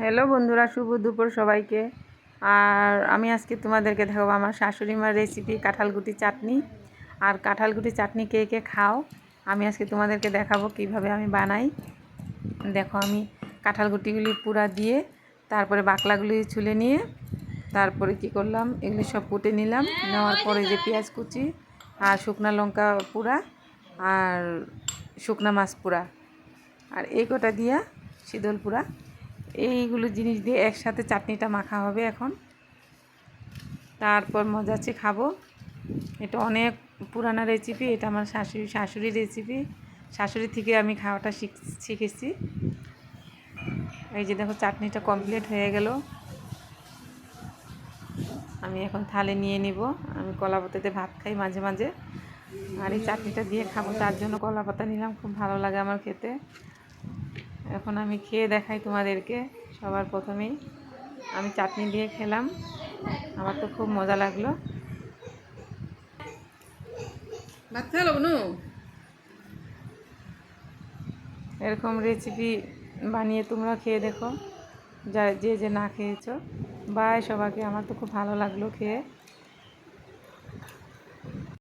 Hello বন্ধুরা, শুভ দুপুর সবাইকে। আর আমি আজকে তোমাদেরকে দেখাবো আমার শাশুড়ি মার রেসিপি কাঁঠালগুটি চাটনি। আর কাঁঠালগুটি চাটনি কে কে খাও, আমি আজকে তোমাদেরকে দেখাবো কিভাবে আমি বানাই। দেখো, আমি কাঁঠালগুটিগুলি পুরা দিয়ে তারপরে বাকলাগুলি ছুলে নিয়ে তারপরে কি করলাম, এগুলি সব কুটে নিলাম। নেওয়ার পরে যে পেঁয়াজ কুচি আর শুকনা লঙ্কা পুরা আর শুকনা মাছ পুরা আর এই কটা দিয়া শীতল পুরা, এইগুলো জিনিস দিয়ে একসাথে চাটনিটা মাখা হবে এখন। তারপর মজাচ্ছে খাবো। এটা অনেক পুরানা রেসিপি, এটা আমার শাশুড়ির রেসিপি। শাশুড়ি থেকে আমি খাওয়াটা শিখেছি। এই যে দেখো, চাটনিটা কমপ্লিট হয়ে গেল। আমি এখন থালে নিয়ে নিব। আমি কলা পাতাতে ভাত খাই মাঝে মাঝে, আর এই চাটনিটা দিয়ে খাবো, তার জন্য কলা পাতা নিলাম। খুব ভালো লাগে আমার খেতে। এখন আমি খেয়ে দেখাই তোমাদেরকে। সবার প্রথমেই আমি চাটনি দিয়ে খেলাম, আমার তো খুব মজা লাগলো। এরকম রেসিপি বানিয়ে তোমরা খেয়ে দেখো, যে যে না খেয়েছো। বাই সবাইকে, আমার তো খুব ভালো লাগলো খেয়ে।